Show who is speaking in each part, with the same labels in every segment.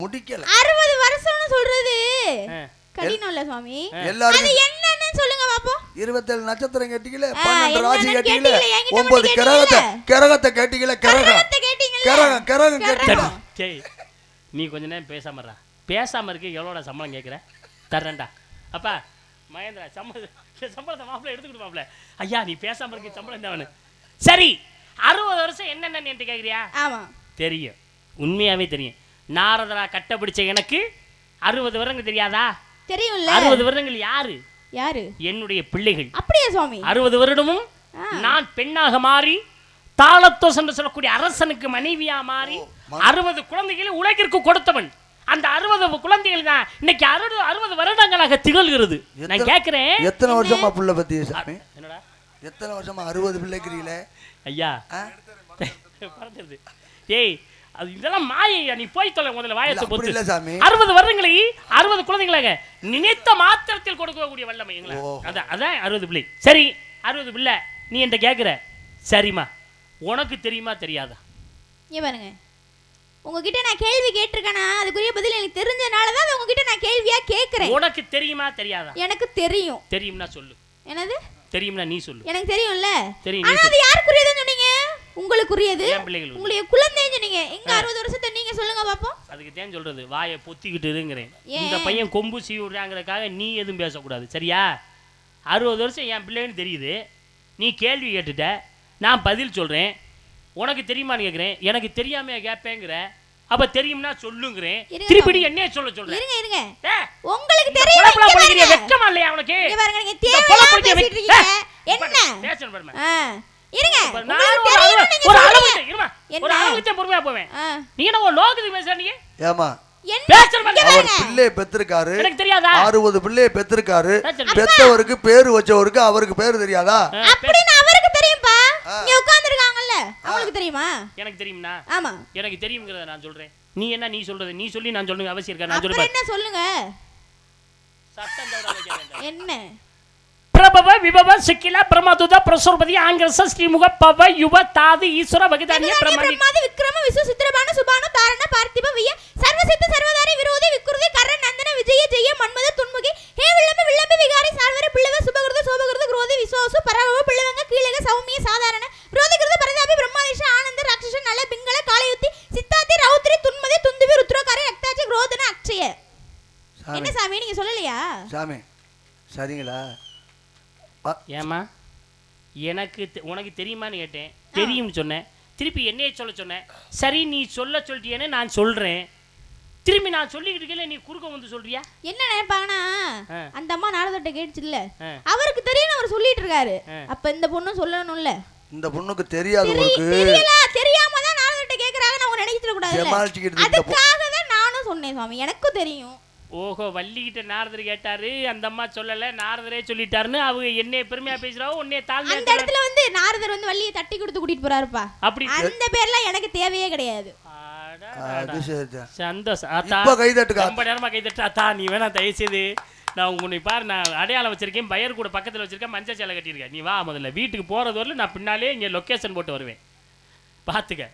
Speaker 1: முடிக்கல.
Speaker 2: 60 வருஷம்னு சொல்றது கடினம் இல்ல சுவாமி. அது என்னன்னு சொல்லுங்க பாப்போம்.
Speaker 1: 27 நட்சத்திரம் கேட்டீங்களே, 12 ராசி கேட்டீங்களே, 9 கிரகத்தை கேட்டீங்களே, கிரகம் கேட்டீங்களே.
Speaker 3: டேய் நீ கொஞ்ச நேரம் பேசாமறா. பேசாம இருக்க எவ்வளோட சம்பளம் கேட்குற? தர்றேன்டா. அப்பா மகேந்திரா சம்பளத்தை மாப்பிள்ள எடுத்துக்கிட்டு மாப்பிள்ள. ஐயா நீ பேசாம இருக்க சம்பளம் என்ன? சரி 60 வருஷம் என்னென்னு கேட்குறியா?
Speaker 2: ஆமா
Speaker 3: தெரியும், உண்மையாவே தெரியும். நாரதரா கட்ட பிடிச்ச எனக்கு 60 வருடங்கள் தெரியாதா?
Speaker 2: தெரியும்ல.
Speaker 3: 60 வருடங்கள் யாரு? என்னுடைய பிள்ளைகள்.
Speaker 2: அப்படியே சுவாமி.
Speaker 3: 60 வருடமும் நான் பெண்ணாக மாறி தாளத்தோஸ் என்று சொல்லக்கூடிய அரசனுக்கு மனைவியா மாறி 60 குழந்தைகளை உலகிற்கு கொடுத்தவன். அந்த 60 குழந்தைகள் தான் இன்னைக்கு 60 வருடங்களாக திகழ்கிறது. நான் கேட்கிறேன்,
Speaker 1: எத்தனை வருஷமா புள்ள பத்தி சாமி?
Speaker 3: என்னடா
Speaker 1: எத்தனை வருஷமா 60 பிள்ளைக்கிறீங்களே?
Speaker 3: ஐயா பறந்துருது. ஏய் அது இதெல்லாம் மாயையா, நீ போய் தொலை முதல்ல வாயத்தை பொத்து. 60 வருடங்களை 60 குழந்தைகளாக நினைத்த மாத்திரத்தில் கொடுக்கக்கூடிய வல்லமை எங்களை. அதான் 60 பிள்ளை. சரி 60 பிள்ளை நீ என்கிட்ட கேட்குற. சரிம்மா உனக்கு தெரியுமா தெரியாதா?
Speaker 2: இங்க பாருங்க, உங்ககிட்ட நான் கேள்வி கேட்டிருக்கேனா அதுக்குரிய பதில் எனக்கு தெரிஞ்சனால தான் உங்ககிட்ட நான் கேள்வியா கேட்கிறேன்.
Speaker 3: உனக்கு தெரியுமா தெரியாதா?
Speaker 2: எனக்கு தெரியும்.
Speaker 3: தெரியும்னா சொல்லு.
Speaker 2: என்னது
Speaker 3: தெரியும்னா நீ சொல்லு.
Speaker 2: எனக்கு தெரியும்ல.
Speaker 3: தெரியும்.
Speaker 2: ஆனா அது யாருக்குரியதுன்னு சொன்னீங்க? உங்களுக்குரியது. உங்களுடைய குழந்தைன்னு சொன்னீங்க. எங்க 60 வருஷத்தை நீங்க சொல்லுங்க பாப்போம்.
Speaker 3: அதுக்கு தான் சொல்றது வாயை பொத்திக்கிட்டு இருங்கறேன். இந்த பையன் கொம்பு சீவி விடுறாங்கறதுக்காக நீ எதுவும் பேசக்கூடாது சரியா? 60 வருஷம் என் பிள்ளைன்னு தெரியுது. நீ கேள்வி கேட்டுட்ட, நான் பதில் சொல்றேன். உனக்கு தெரியுமான்னு கேட்குறேன். எனக்கு தெரியாம கேட்பேங்கிற. அப்ப தெரியும்னா சொல்லுங்கிறேன். திருப்பி என்ன சொல்றேன்?
Speaker 2: இருங்க உங்களுக்கு தெரியும்.
Speaker 3: வெக்கமா இல்லையா உனக்கு?
Speaker 2: இங்க பாருங்க, நீங்க தேவையா பேசிட்டு இருக்கீங்க. என்ன
Speaker 3: பேசணும் பாருங்க.
Speaker 2: இருங்க
Speaker 3: ஒரு அளவுக்கு பொறுமையா போவேன். நீ என்ன ஒரு லோகத்துக்கு பேசுறீங்க?
Speaker 1: ஏமா
Speaker 2: அவர்
Speaker 1: பிள்ளையை பெற்றிருக்காரு,
Speaker 3: எனக்கு தெரியாதா?
Speaker 1: 60 பிள்ளையை பெற்றிருக்காரு. பெத்தவருக்கு பேரு வச்சவருக்கு அவருக்கு பேரு தெரியாதா?
Speaker 2: அப்படின்னு அவருக்கு தெரியும்பா. இங்க உட்கார்ந்திருக்காங்கல்ல, அவங்களுக்கு தெரியுமா?
Speaker 3: எனக்கு தெரியும்னா?
Speaker 2: ஆமா
Speaker 3: எனக்கு தெரியும்ங்கறத நான் சொல்றேன். நீ என்ன நீ சொல்றது? நீ சொல்லி நான் சொல்லுங்க அவசியம் இருக்கா? நான் சொல்றேன்.
Speaker 2: என்ன சொல்லுங்க?
Speaker 3: சட்டம் தவிர வைக்க வேண்டாம்.
Speaker 2: என்ன?
Speaker 3: பிரபவ விபவ சிக்கில பிரமதுத பிரசுரபதி ஆங்கிரச ஸ்ரீமுக பவ யுவ தாது ஈஸ்வர பகதானிய
Speaker 2: பிரமாதி விக்ரம விஸ்வ சித்ரபான சுபானு தாரண பார்த்திப விய சர்வசித்த சர்வதாரி விரோதி விக்ருதி கர்ண நந்தன விஜய ஜெய மன்மத துன்முகி ஹே வில்லம்ப வில்லம்ப விகாரி சார்வர பிள்ளவ சுபகிருத சோபகிருத குரோதி விஸ்வாசு பரவ பிள்ளவங்க கீழக சௌமிய சாதாரண விரோதிகிருத பரதாபி பிரம்மாதேஷ ஆனந்த ராட்சச நல பிங்கள காலயுத்தி சித்தாதி ரௌத்ரி துன்மதி துந்துவி ருத்ரகாரி ரக்தாச்சி குரோதன அக்ஷய. என்ன சாமி நீங்க சொல்லலையா?
Speaker 1: சாமி சரிங்களா?
Speaker 3: ஏமா எனக்கு உனக்கு தெரியுமான்னு கேட்டேன். தெரியும்னு சொன்னேன். திருப்பி என்னையே சொல்ல சொன்னேன். சரி நீ சொல்லிட்டியேன்னு நான் சொல்றேன். திரும்பி நான் சொல்லிக்கிட்டு இருக்கேன், நீ குறுக்க வந்து சொல்றியா?
Speaker 2: என்ன நினைப்பாங்கன்னா, அந்த அம்மா நாரதட்ட கேட்டுச்சு இல்ல, அவருக்கு தெரியும் அவர் சொல்லிட்டு இருக்காரு. அப்ப இந்த பொண்ணு சொல்லணும்ல. இந்த
Speaker 1: பொண்ணுக்கு தெரியாது,
Speaker 2: தெரியாம தான் நாரதட்ட கேக்குறாங்க. நான் நினைச்சிட கூடாது. அதுக்காக தான் நானும் சொன்னேன் சுவாமி, எனக்கும் தெரியும்.
Speaker 3: ஓஹோ வள்ளிக்கிட்ட நாரதர் கேட்டாரு, அந்த அம்மா சொல்லல, நாரதரே சொல்லிட்டாருன்னு அவங்க என்னைய பெருமையா பேசுறாவோ. உன்னைய தாழ்ந்து
Speaker 2: அந்த இடத்துல வந்து நாரதர் வந்து வள்ளியை தட்டி கொடுத்து கூட்டிட்டு போறாருப்பா. அப்படி அந்த பேர்லாம் எனக்கு தேவையே கிடையாது.
Speaker 3: சந்தோஷம். ரொம்ப நேரமா கை தட்டு. அத்தா நீ வேணா தயவு செய்து, நான் உன்னை பாரு, நான் அடையாளம் வச்சிருக்கேன், பயர் கூட பக்கத்துல வச்சிருக்கேன், மஞ்சள் சேலை கட்டியிருக்கேன். நீ வா முதல்ல வீட்டுக்கு போறது வரல, நான் பின்னாலே இங்க லொகேஷன் போட்டு வருவேன். பாத்துக்க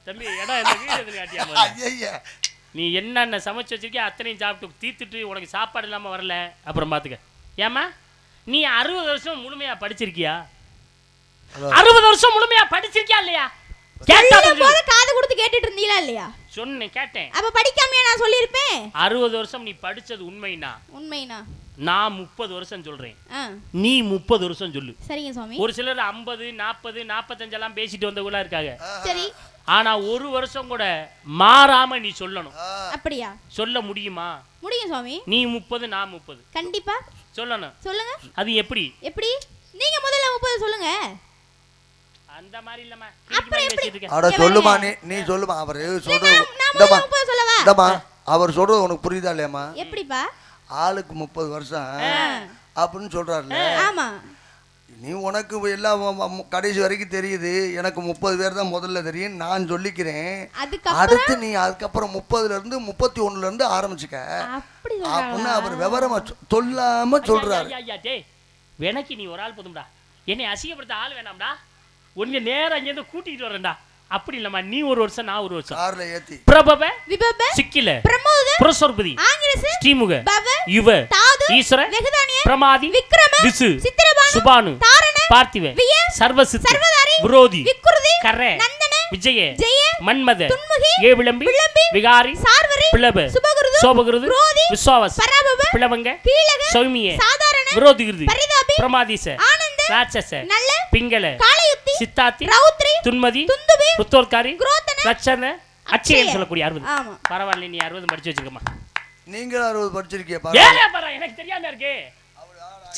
Speaker 3: தம்பி, இடம் இந்த வீடு எதுன்னு காட்டியா? நீ என்னென்ன சமைச்சு வச்சிருக்கிய அத்தனையும் சாப்பிட்டு தீர்த்துட்டு உனக்கு சாப்பாடு இல்லாமல் வரல, அப்புறம் பார்த்துக்க. ஏமா நீ 60 வருஷம் முழுமையா படிச்சிருக்கியா? 60 வருஷம் முழுமையா படிச்சிருக்கியா இல்லையா?
Speaker 2: காது கொடுத்து கேட்டுட்டு இருந்தீங்களா இல்லையா?
Speaker 3: சொன்னேன், கேட்டேன்.
Speaker 2: அப்ப படிக்காமயே நான் சொல்லியிருப்பேன்.
Speaker 3: 60 வருஷம் நீ படிச்சது உண்மைனா? நான் 30 வருஷம் சொல்றேன், நீ 30 வருஷம் சொல்லு.
Speaker 2: சரிங்க சுவாமி.
Speaker 3: ஒரு சிலர் 50 40 45 எல்லாம் பேசிட்டு வந்தவங்களா இருக்காங்க.
Speaker 2: சரி,
Speaker 3: ஆனா ஒரு வருஷம் கூட மாறாம நீ சொல்லணும்.
Speaker 2: அப்படியா?
Speaker 3: சொல்ல முடியுமா?
Speaker 2: முடியும் சுவாமி.
Speaker 3: நீ 30 நான் 30
Speaker 2: கண்டிப்பா சொல்லணும். சொல்லுங்க.
Speaker 3: அது எப்படி?
Speaker 2: நீங்க முதல்ல 30 சொல்லுங்க.
Speaker 3: அந்த மாதிரி இல்லமா.
Speaker 1: அட சொல்லுமா, நீ சொல்லுமா. அவர் சொல்றது இந்தமா அவர் சொல்றது உனக்கு புரியுதா இல்லையாமா?
Speaker 2: எப்படிப்பா?
Speaker 1: ஆளுக்கு 30 வருஷம் அப்படின்னு சொல்றாருல்ல.
Speaker 2: ஆமா.
Speaker 1: நீ உனக்கு எல்லாம் கடைசி வரைக்கும் தெரியுது, எனக்கு 30 பேர் தான் முதல்ல தெரியும், நான் சொல்லிக்கிறேன். அடுத்து நீ அதுக்கப்புறம் 30ல இருந்து 31ல இருந்து ஆரம்பிச்சுக்க அப்படின்னு அவர் விவரமா சொல்லாம சொல்றாரு.
Speaker 3: எனக்கு நீ ஒரு ஆள் போதும்டா, என்னை அசிங்கப்படுத்த ஆள் வேணாம்டா. ஒன்னு நேரம் அங்கேருந்து கூட்டிகிட்டு வரேன்டா. அப்படி இல்லம்மா, நீ ஒரு வருஷம் நான் ஒரு வருஷம்.
Speaker 1: கார்ல ஏத்தி
Speaker 3: பிரபவ
Speaker 2: விபவ
Speaker 3: சிக்கில
Speaker 2: பிரமோத
Speaker 3: புரசோர்பதி
Speaker 2: ஆங்கிரச
Speaker 3: ஸ்ரீமுக
Speaker 2: பவ
Speaker 3: யுவ
Speaker 2: தாது
Speaker 3: ஈஸ்வர
Speaker 2: வெகதானிய
Speaker 3: பிரமாதி
Speaker 2: விக்ரம
Speaker 3: விசு
Speaker 2: சித்திரபானு
Speaker 3: சுபானு
Speaker 2: தாரண
Speaker 3: பார்த்திவ
Speaker 2: விய
Speaker 3: சர்வசித்
Speaker 2: சர்வதாரி
Speaker 3: விரோதி
Speaker 2: விக்குருதி
Speaker 3: கர
Speaker 2: நந்தன
Speaker 3: விஜய
Speaker 2: ஜெய
Speaker 3: மன்மத
Speaker 2: துன்முகி
Speaker 3: ஏவிளம்பி
Speaker 2: விளம்பி
Speaker 3: விகாரி
Speaker 2: சார்வரி
Speaker 3: பிளப
Speaker 2: சுபகுருது
Speaker 3: சோபகுருது
Speaker 2: விரோதி
Speaker 3: விஸ்வாவஸ்
Speaker 2: பராபவ
Speaker 3: பிளவங்க
Speaker 2: கீழக
Speaker 3: சௌமிய
Speaker 2: சாதாரண
Speaker 3: விரோதிகிருதி
Speaker 2: பரிதாபி
Speaker 3: பிரமாதிச
Speaker 2: ஆனந்த
Speaker 3: ராட்சச
Speaker 2: நல்ல
Speaker 3: பிங்கள
Speaker 2: காளயுக்தி
Speaker 3: சித்தாத்தி
Speaker 2: ரௌத்ரி
Speaker 3: துன்மதி
Speaker 2: துந்துபி
Speaker 3: புத்தோர்காரி
Speaker 2: குரோதன
Speaker 3: லட்சண அச்சயன் சொல்லக்கூடிய 60.
Speaker 2: ஆமா
Speaker 3: பரவாயில்ல, நீ 60 படிச்சு வச்சிருக்கமா.
Speaker 1: நீங்க 60 படிச்சிருக்கீங்க
Speaker 3: ஏலே பாரு, எனக்கு தெரியாம இருக்கு.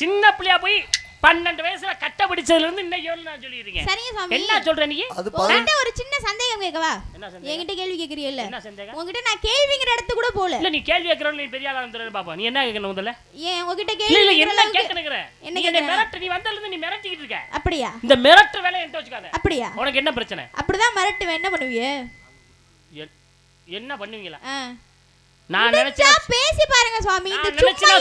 Speaker 3: சின்ன பிள்ளையா போய் 12 வயசுல கட்ட பிடிச்சதுல இருந்து இன்னைக்கு எவ்வளவு நான் சொல்லிருக்கேன்.
Speaker 2: சரிங்க சாமி.
Speaker 3: என்ன சொல்ற நீ?
Speaker 2: உன்கிட்ட ஒரு சின்ன சந்தேகம் கேட்கவா?
Speaker 3: என்ன சந்தேகம்?
Speaker 2: என்கிட்ட கேள்வி கேக்குறீல்ல?
Speaker 3: என்ன சந்தேகம்?
Speaker 2: உன்கிட்ட நான் கேள்விங்கிற இடத்து கூட போல.
Speaker 3: இல்ல, நீ கேள்வி கேக்குறவ நீ பெரிய ஆளா வந்துற பாப்பா. நீ என்ன கேக்கணும் முதல்ல?
Speaker 2: ஏன் உன்கிட்ட
Speaker 3: இல்ல
Speaker 2: கேள்வி
Speaker 3: என்ன கேக்கணுங்கற?
Speaker 2: என்ன
Speaker 3: நீ என்ன மிரட்டு, நீ வந்தல இருந்து நீ மிரட்டிக்கிட்டு இருக்க.
Speaker 2: அப்படியா?
Speaker 3: இந்த மிரட்டு வேலை என்கிட்ட வச்சுக்காத.
Speaker 2: அப்படியா?
Speaker 3: உனக்கு என்ன பிரச்சனை?
Speaker 2: அப்படிதான் மிரட்டுவே. என்ன பண்ணுவீங்க?
Speaker 3: என்ன பண்ணுவீங்களா?
Speaker 2: நான் நினைச்சா பேசி பாருங்க சுவாமி. இந்த
Speaker 3: சும்மா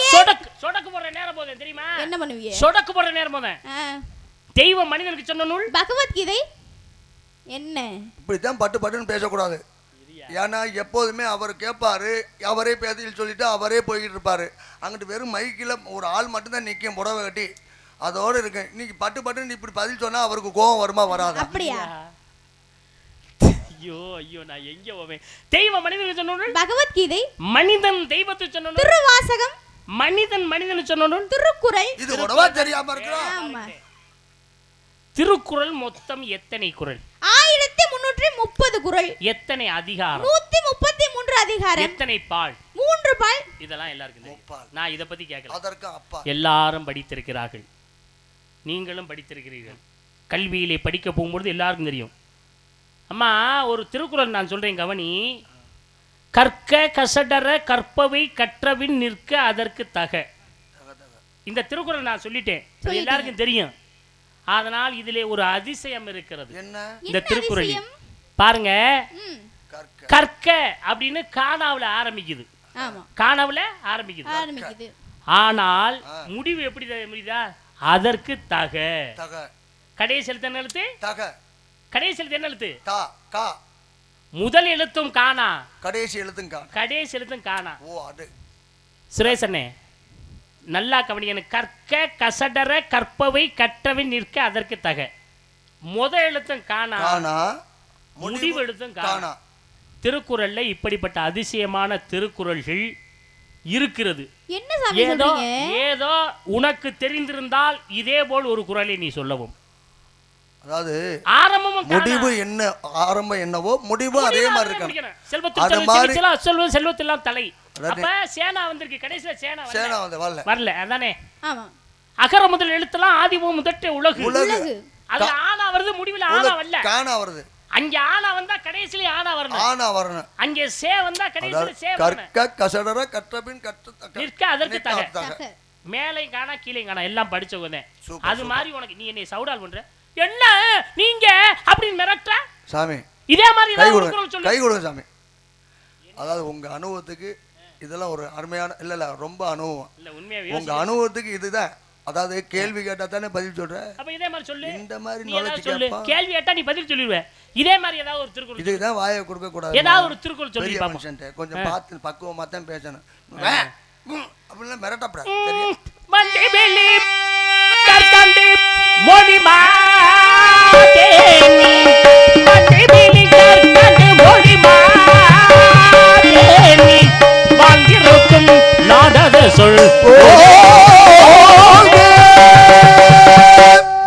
Speaker 3: சொடக்கு போற நேரம் போதே தெரியுமா?
Speaker 2: என்ன பண்ணுவீங்க?
Speaker 3: சொடக்கு போற நேரம் போதே. தெய்வ மனிதனுக்கு சொன்ன நூல்
Speaker 2: பகவத்கீதை. என்ன
Speaker 1: இப்படித்தான் பட்டு பட்டுன்னு பேசக்கூடாது. ஏன்னா எப்போதுமே அவர் கேட்பாரு, அவரே பேதியில் சொல்லிட்டு அவரே போய்கிட்டு இருப்பாரு. அங்கிட்டு வெறும் மைக்கில் ஒரு ஆள் மட்டும்தான் நிற்கும் புடவை கட்டி, அதோடு இருக்கு. இன்னைக்கு பட்டு பட்டுன்னு இப்படி பதில் சொன்னா அவருக்கு கோபம் வருமா வராது?
Speaker 2: அப்படியா?
Speaker 3: ஐயோ ஐயோ, நான் எங்க போவேன்? தெய்வ மனிதனுக்கு சொன்ன நூல்
Speaker 2: பகவத்கீதை.
Speaker 3: மனிதன் தெய்வத்துக்கு சொன்ன நூல்
Speaker 2: திருவாசகம்.
Speaker 3: மனிதன் மனிதனுக்கு சொன்ன நூல்
Speaker 2: திருக்குறள்.
Speaker 1: இது உடவா தெரியாம இருக்கிறோம்.
Speaker 2: ஆமா.
Speaker 3: திருக்குறள் மொத்தம் எத்தனை குறள்?
Speaker 2: 1330 குறள்.
Speaker 3: எத்தனை அதிகாரம்?
Speaker 2: 133 அதிகாரம்.
Speaker 3: எத்தனை பால்?
Speaker 2: 3 பால்.
Speaker 3: இதெல்லாம் எல்லாருக்கும் தெரியும். நான் இத பத்தி கேட்கல.
Speaker 1: அதற்கு அப்பா
Speaker 3: எல்லாரும் படித்திருக்கிறார்கள், நீங்களும் படித்திருக்கிறீர்கள். கல்வியிலே படிக்க போகும்போது எல்லாருக்கும் தெரியும். அம்மா, ஒரு திருக்குறள் நான் சொல்றேன், கவனி. கற்க கசடர கற்பவை கற்றவின் நிற்க அதற்கு தக. இந்த திருக்குறள் நான் சொல்லிட்டேன், எல்லாருக்கும் தெரியும். அதனால் இதிலே ஒரு அதிசயம் இருக்கிறது.
Speaker 1: என்ன
Speaker 3: இந்த திருக்குறள் பாருங்க. கற்க அப்படின்னு காணாவுல ஆரம்பிக்குது.
Speaker 2: ஆமா,
Speaker 3: காணாவுல ஆரம்பிக்குது. ஆனால் முடிவு எப்படி முடியுதா? அதற்கு தக. கடைசி எழுத்து என்ன எழுத்து? தக. கடைசி எழுத்து என்ன எழுத்து? தா. கா. முதல் எழுத்தும் காணா,
Speaker 1: கடைசி எழுத்தும் கா.
Speaker 3: கடைசி எழுத்தும் காணா.
Speaker 1: ஓ, அது
Speaker 3: சுரேசனே நல்லா கவனிக்கணும். கற்க கசடர கற்பவை கற்றவின் நிற்க அதற்கு தக. முதல் எழுத்தும் காணா, முடிவு எழுத்தும் காணா. திருக்குறள்ல இப்படிப்பட்ட அதிசயமான திருக்குறள்கள் இருக்கிறது. ஏதோ உனக்கு தெரிந்திருந்தால் இதே போல் ஒரு குறளை நீ சொல்லவும்.
Speaker 1: அதாவது
Speaker 3: ஆரம்பமும்
Speaker 1: முடிவு என்ன, ஆரம்பம் என்னவோ முடிவு அதே மாதிரி இருக்கணும்.
Speaker 3: செல்வத்தில் செல்வத்தெல்லாம் தலை. அப்ப சேனா வந்திருக்கு, கடைசில சேனா வரல. அதானே?
Speaker 2: ஆமா.
Speaker 3: அகர முதல் எழுத்தெல்லாம் ஆதிபூ முதற்ற உலகு. அது ஆனா வருது, முடிவுல ஆனா வரல,
Speaker 1: காணா வருது.
Speaker 3: அங்க ஆனா வந்தா கடைசில ஆனா வரணும். அங்க சே வந்தா கடைசில சே வரணும்.
Speaker 1: கற்க கசடர கற்றபின்
Speaker 3: நிற்க அதற்கு தக. மேலே காணா கீழே காணா, எல்லாம் படிச்சவங்க. அது மாதிரி உனக்கு நீ என்னை சவுடால் பண்ற என்ன நீங்க அப்படின்னு மிரட்ட
Speaker 1: சாமி.
Speaker 3: இதே மாதிரி
Speaker 1: கை கொடுங்க சாமி. அதாவது உங்க அனுபவத்துக்கு இதெல்லாம் ஒரு அருமையான இல்ல ரொம்ப அனுபவம். உங்க அனுபவத்துக்கு இதுதான். அதாவது கேள்வி கேட்டா தானே பதில் சொல்ற. அப்ப இதே மாதிரி சொல்லு. இந்த மாதிரி knowledge கேப்பா.
Speaker 3: கேள்வி கேட்டா நீ பதில் சொல்லிடுவே. இதே மாதிரி ஏதாவது ஒரு திருக்குறள்.
Speaker 1: இதுதான் வாயை கொடுக்க கூடாது.
Speaker 3: ஏதாவது ஒரு திருக்குறள் சொல்லி பாப்போம்.
Speaker 1: மனுஷன்ட்ட கொஞ்சம் பார்த்து பக்குவமா தான் பேசணும். அப்படினா மிரட்டப்படாது. சரியா?
Speaker 3: மண்டி வெளி கர்கண்டி மோனிமா தேனி. மண்டி வெளி கர்கண்டி மோனிமா தேனி. வாங்கிருக்கும் நாடத சொல்.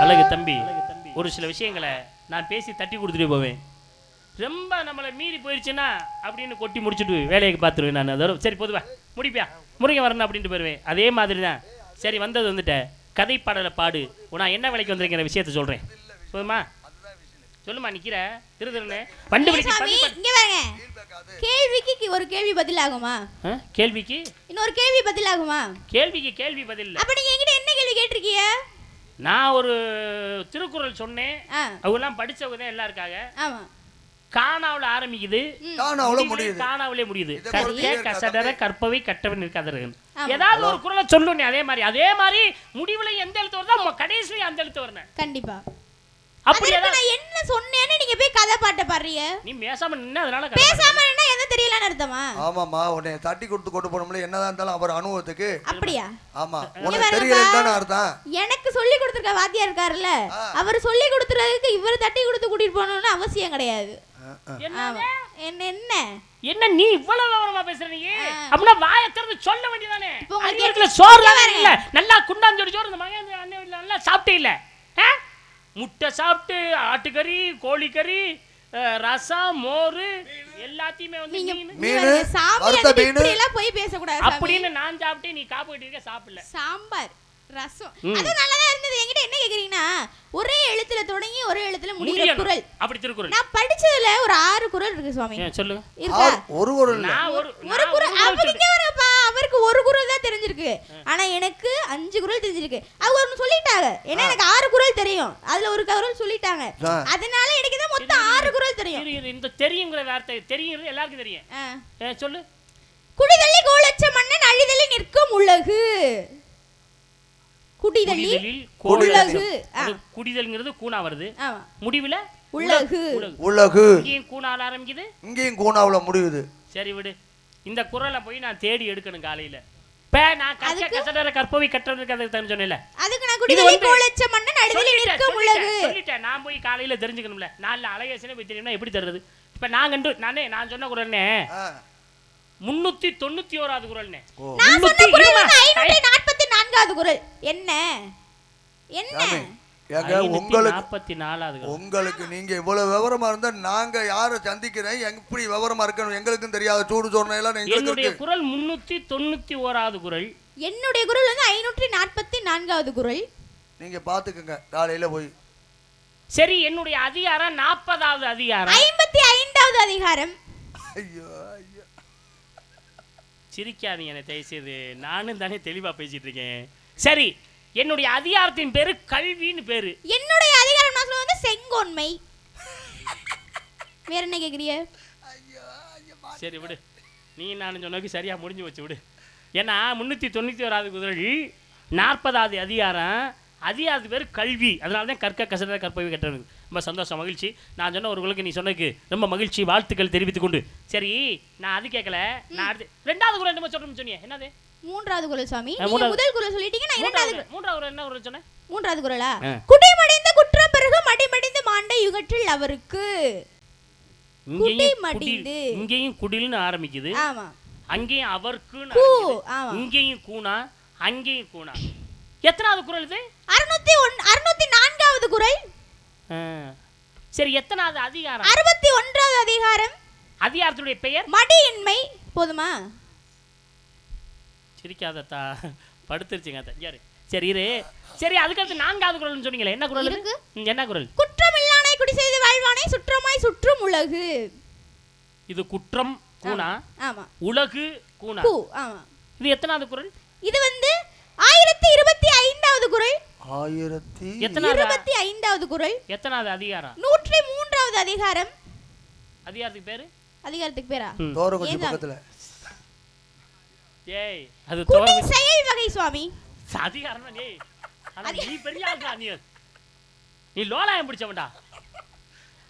Speaker 3: அழகு தம்பி, ஒரு சில விஷயங்களை நான் பேசி தட்டி கொடுத்துட்டு போவேன். ரொம்ப நம்மளை மீறி போயிடுச்சுன்னா அப்படின்னு கொட்டி முடிச்சுட்டு வேலையை பார்த்துருவேன் நான். அதோட சரி பொதுவா முடிப்பியா முருகை வரணும் அப்படின்ட்டு போயிடுவேன். அதே மாதிரி தான். சரி வந்தது வந்துட்டேன், கதை பாடலை பாடு. நான் என்ன வேலைக்கு வந்திருக்கிற விஷயத்த சொல்கிறேன். போதுமா? சொல்லுமா. நிற்கிற திருதுன்னு வண்டு
Speaker 2: கேள்விக்கு ஒரு கேள்வி பதில் ஆகுமா?
Speaker 3: கேள்விக்கு
Speaker 2: இன்னொரு கேள்வி பதில் ஆகுமா?
Speaker 3: கேள்விக்கு கேள்வி பதில்.
Speaker 2: அப்ப நீங்க என்கிட்ட என்ன கேள்வி கேட்டிருக்கீங்க?
Speaker 3: நான் ஒரு திருக்குறள் சொன்னேன். அவங்கெல்லாம் படிச்சவங்க தான் எல்லாம் இருக்காங்க.
Speaker 2: ஆமா.
Speaker 3: காணாவுல ஆரம்பிக்குது, காணாவுலே முடியுது. கற்க கசடர கற்பவை கற்றவன் இருக்காதர்கள். ஏதாவது ஒரு குறளை சொல்லு. அதே மாதிரி முடிவுல எந்த எழுத்து வருதோ கடைசியில அந்த எழுத்து வரணும்.
Speaker 2: கண்டிப்பா.
Speaker 3: அப்படியே
Speaker 2: நான் என்ன சொன்னேன்னு நீங்க போய் கதை பாட்ட பாடுறீங்க.
Speaker 3: நீ பேசாம நின்னா அதனால
Speaker 2: பேசாம நின்னா என்ன தெரியலன்னு அர்த்தமா?
Speaker 1: ஆமாமா, உன்னை தட்டி கொடுத்து கொண்டு போறோம்ல, என்னதான் இருந்தாலும் அவர் அனுபவத்துக்கு.
Speaker 2: அப்படியா?
Speaker 1: ஆமா, உனக்கு தெரியலன்னு அர்த்தம்.
Speaker 2: எனக்கு சொல்லி கொடுத்திருக்க வாத்தியார் இருக்காருல்ல, அவர் சொல்லி கொடுத்துறதுக்கு இவர் தட்டி கொடுத்து கூட்டிட்டு போகணும்னு அவசியம் கிடையாது.
Speaker 3: என்ன நீ இவ்வளவு விவரமா பேசுற? நீ அப்படின்னா வாயை திறந்து சொல்ல வேண்டியதானே. உங்களுக்கு சோறு இல்ல, நல்லா குண்டாஞ்சோறு சோறு இந்த மகன் அண்ணன் நல்லா சாப்பிட்டே இல்ல. முட்டை சாப்பிட்டு ஆட்டுக்கறி, கோழிக்கறி, ரசம், மோர் எல்லாத்தையுமே வந்து
Speaker 2: போய் பேசக்கூடாது
Speaker 3: அப்படின்னு நான் சாப்பிட்டேன். நீ காப்பு கட்டி இருக்க சாப்பிடல.
Speaker 2: சாம்பார் ரசம் அது நல்லதா இருந்தது. என்கிட்ட என்ன கேக்குறீங்கன்னா, ஒரே எழுத்துல தொடங்கி ஒரே எழுத்துல முடிகிற குறள்.
Speaker 3: அப்படி திருக்குறள் நான்
Speaker 2: படிச்சதுல ஒரு 6 குறள் இருக்கு சுவாமி.
Speaker 3: சொல்லுங்க.
Speaker 2: இருக்கா?
Speaker 1: ஒரு குறள் இல்ல.
Speaker 2: ஒரு குறள். அவருக்கு வரப்பா, அவருக்கு ஒரு குறள் தான் தெரிஞ்சிருக்கு. ஆனா எனக்கு 5 குறள் தெரிஞ்சிருக்கு. அவங்க ஒன்னு சொல்லிட்டாங்க. ஏன்னா எனக்கு 6 குறள் தெரியும். அதுல ஒரு குறள் சொல்லிட்டாங்க. அதனால எனக்கு தான் மொத்தம் 6 குறள் தெரியும்.
Speaker 3: இந்த தெரியுங்கிற வார்த்தை தெரியுங்கிறது எல்லாருக்கும் தெரியும். சொல்லு.
Speaker 2: குடிதள்ளி கோலச்ச மன்னன் அழிதலி நிற்கும் உலகு.
Speaker 3: குடிதல்ங்கிறது கூனா வருது, முடிவுல
Speaker 2: உலகு.
Speaker 1: உலகு
Speaker 3: இங்கேயும் கூனால ஆரம்பிக்குது,
Speaker 1: இங்கேயும் கூனாவுல முடியுது.
Speaker 3: சரி விடு, இந்த குறளை போய் நான் தேடி எடுக்கணும் காலையில. நான் கற்பவை கற்றதுக்கு சொன்னேன்ல,
Speaker 2: அதுக்கு நான் குடிதள்ளி கோலச்ச மன்னன் அழிதலி நிற்கும் உலகு
Speaker 3: சொல்லிட்டேன். நான் போய் காலையில தெரிஞ்சுக்கணும்ல, நாலு அழகேசனே போய் தெரியும்னா எப்படி தருது? இப்ப நான் சொன்ன குறள்னே 391வது குறள்னே.
Speaker 2: நான் சொன்ன குறள் 544வது குறள். என்ன என்ன
Speaker 1: உங்களுக்கு நீங்க இவ்வளவு விவரமா இருந்தா நாங்க யாரை சந்திக்கிறேன், எப்படி விவரமா இருக்கணும் எங்களுக்கும் தெரியாத சூடு சொன்ன எல்லாம்
Speaker 3: என்னுடைய குறள் 391வது குறள்.
Speaker 2: என்னுடைய குறள் வந்து 544வது குறள்.
Speaker 1: நீங்க பாத்துக்கங்க காலையில போய்.
Speaker 3: சரி, என்னுடைய அதிகாரம் 40வது அதிகாரம்,
Speaker 2: 55வது அதிகாரம்.
Speaker 1: ஐயோ ஐயோ,
Speaker 3: சிரிக்காதீங்க என்ன தயவுசெய்து, நானும் தானே தெளிவா பேசிட்டு இருக்கேன். சரி, என்னுடைய அதிகாரத்தின் பேரு கல்வின்னு பேரு.
Speaker 2: என்னுடைய அதிகாரம் நான் சொல்றது செங்கோன்மை. வேற என்ன கேக்குறீங்க?
Speaker 3: சரி விடு, நீ நானும் சொன்னதுக்கு சரியா முடிஞ்சு வச்சு விடு. ஏன்னா 391வது குறள் 40வது அதிகாரம், அதிகாரத்துக்கு பேரு கல்வி. அதனால தான் கற்க கசட கற்பவை கற்றது. ரொம்ப சந்தோஷம், மகிழ்ச்சி. நான் சொன்ன ஒருவங்களுக்கு நீ சொன்னதுக்கு ரொம்ப மகிழ்ச்சி, வாழ்த்துக்கள் தெரிவித்துக் கொண்டு. சரி, நான் அது கேட்கல, நான் அடுத்து 2வது குறள் என்ன சொல்றேன்னு சொன்னீங்க? என்னது?
Speaker 2: 3வது குறள் சுவாமி. நீங்க முதல் குறள் சொல்லிட்டீங்க, நான் 2வது
Speaker 3: 3வது குறள் என்ன குறள் சொன்னேன்?
Speaker 2: 3வது குறளா? குடிமடிந்த குற்றம் பிறகு மடிமடிந்து மாண்ட யுகற்றில் அவருக்கு. குடிமடிந்து
Speaker 3: இங்கேயும் குடில்னு ஆரம்பிக்குது.
Speaker 2: ஆமா.
Speaker 3: அங்கேயும் அவர்க்குன்னு ஆரம்பிக்குது.
Speaker 2: ஆமா.
Speaker 3: இங்கேயும் கூனா, அங்கேயும் கூனா. எத்தனாவது குறள் இது?
Speaker 2: 604வது குறள்.
Speaker 3: சரி, எத்தனாவது அதிகாரம்?
Speaker 2: 61வது அதிகாரம்.
Speaker 3: அதிகாரத்துடைய பெயர்
Speaker 2: மடியின்மை. போதுமா?
Speaker 3: சிரிக்காதத்தா, படுத்துருச்சுங்க யாரு. சரி இரு. சரி, அதுக்கடுத்து 4வது குறள்னு சொன்னீங்களே, என்ன குறள் இருக்கு? என்ன குறள்?
Speaker 2: குற்றமில்லானை குடி செய்து வாழ்வானை சுற்றமாய் சுற்றும் உலகு.
Speaker 3: இது குற்றம் கூனா.
Speaker 2: ஆமா.
Speaker 3: உலகு கூனா.
Speaker 2: ஆமா.
Speaker 3: இது எத்தனாவது குறள்?
Speaker 2: இது வந்து 1025வது குறள்.
Speaker 1: 1025வது
Speaker 2: குறள்.
Speaker 3: எத்தனாவது அதிகாரம்?
Speaker 2: 103வது அதிகாரம்.
Speaker 3: அதிகாரத்துக்கு பேரு?
Speaker 2: அதிகாரத்துக்கு பேரா?
Speaker 1: தோரகுச்சி பக்கத்துல.
Speaker 3: ஏய், அது
Speaker 2: குடி செயல் வகை சுவாமி.
Speaker 3: அதிகாரம்னா ஏய், ஆனா நீ பெரிய ஆளா, நீ லோலாயம் பிடிச்சவன்டா.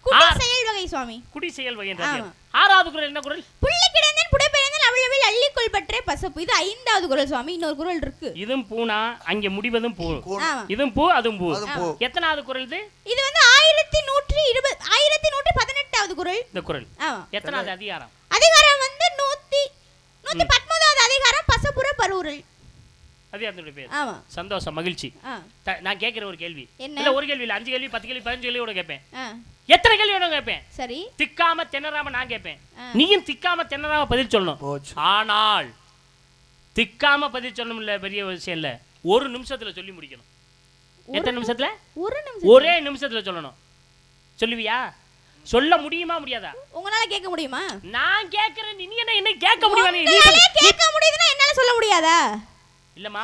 Speaker 2: குடி செயல் வகை சுவாமி.
Speaker 3: குடி செயல் வகை என்றால் 6வது குறள் என்ன குறள்?
Speaker 2: புள்ளி கிடந்தேன் புடைப்பேந்தேன் அவளவில் அள்ளிக்கொள் பற்றே பசப்பு. இது 5வது குறள் சுவாமி. இன்னொரு குறள் இருக்கு.
Speaker 3: இதும் பூனா, அங்கே முடிவதும் பூ. இதும் பூ, அதுவும் பூ. எத்தனாவது குறள் இது?
Speaker 2: இது வந்து 1118வது குறள்.
Speaker 3: இந்த குறள். ஆமா. எத்தனாவது அதிகாரம்?
Speaker 2: அதிகாரம் வந்து 119வது அதிகாரம், பசப்புற பரூரல்.
Speaker 3: அதிகாரத்துடைய பேர்.
Speaker 2: ஆமா.
Speaker 3: சந்தோஷம், மகிழ்ச்சி. நான் கேக்குற ஒரு கேள்வி
Speaker 2: என்ன?
Speaker 3: இல்ல ஒரு கேள்வி இல்ல, 5 கேள்வி 10 கேள்வி 15 கேள்வி கூட கேட்பேன். எத்தனை கேள்வி வேணும் கேட்பேன். சரி, திக்காம திணறாம நான் கேட்பேன், நீயும் திக்காம திணறாம பதில் சொல்லணும். ஆனால் திக்காம பதில் சொல்லணும் இல்ல, பெரிய விஷயம் இல்ல, 1 நிமிஷத்துல சொல்லி முடிக்கணும். எத்தனை நிமிஷத்துல? 1 நிமிஷம். ஒரே நிமிஷத்துல சொல்லணும். சொல்லுவியா? சொல்ல முடியுமா முடியாதா?
Speaker 2: உங்களால கேட்க முடியுமா?
Speaker 3: நான் கேக்குறேன், நீ என்ன கேட்க முடியுமா? நீ
Speaker 2: கேட்க முடியுதுன்னா என்னால சொல்ல முடியாதா?
Speaker 3: இல்லம்மா,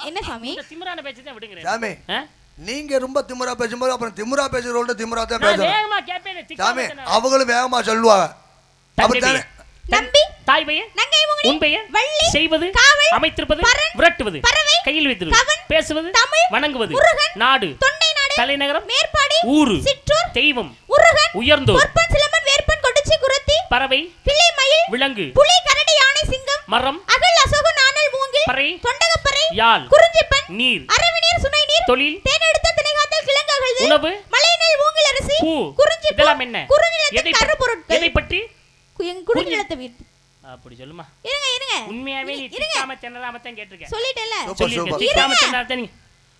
Speaker 2: என்ன சாமி
Speaker 3: இந்த திமிரான பேச்சை தான் விடுங்க
Speaker 1: சாமி. நீங்க ரொம்ப திமிரா பேசும்போது அப்புறம் திமிரா பேசுறவங்க திமிரா தான் பேசுறாங்க.
Speaker 3: வேகமா கேப்பேன்
Speaker 1: சாமி, அவங்களும் வேகமா சொல்லுவாங்க. அப்படிதானே?
Speaker 2: நம்பி
Speaker 3: தாய் பையன்
Speaker 2: நங்கை முகனி
Speaker 3: உன் பையன்
Speaker 2: வள்ளி
Speaker 3: செய்வது அமைத்திருப்பது விரட்டுவது கையில் வைத்திருப்பது பேசுவது வணங்குவது நாடு
Speaker 2: தொண்டை நாடு
Speaker 3: தலைநகரம்
Speaker 2: மேற்பாடி
Speaker 3: ஊரு
Speaker 2: சிற்றூர்
Speaker 3: தெய்வம்
Speaker 2: உருகன்
Speaker 3: உயர்ந்தோர்
Speaker 2: பொற்பன் சிலம்பன் வேற்பன் கொடுச்சி குரத்தி
Speaker 3: பறவை
Speaker 2: கிளி மயில்
Speaker 3: விலங்கு
Speaker 2: புலி கரடி யானை சிங்கம்
Speaker 3: மரம்
Speaker 2: அகல் அசோக நாணல் மூங்கில்
Speaker 3: பறை
Speaker 2: தொண்டகப்பறை
Speaker 3: யாழ்
Speaker 2: குறிஞ்சிப்பன்
Speaker 3: நீர்
Speaker 2: அரவிநீர் சுனை நீர்
Speaker 3: தொழில்
Speaker 2: தேனெடுத்த திணைகாத்தல் கிழங்ககழ்து
Speaker 3: உணவு
Speaker 2: மலைநெல் மூங்கில் அரிசி
Speaker 3: பூ
Speaker 2: குறிஞ்சி
Speaker 3: இதெல்லாம் என்ன
Speaker 2: குறுநிலத்தின் கரு பொருட்கள்
Speaker 3: எதை பற்றி
Speaker 2: குறுநிலத்தை வீட்டு
Speaker 3: அப்படி சொல்லுமா
Speaker 2: இருங்க
Speaker 3: உண்மையாவே நீ திக்காம திணறாம தான் கேட்டிருக்க
Speaker 2: சொல்லிட்டேல
Speaker 3: சொல்லிருக்க திக்காம திணறாத நீ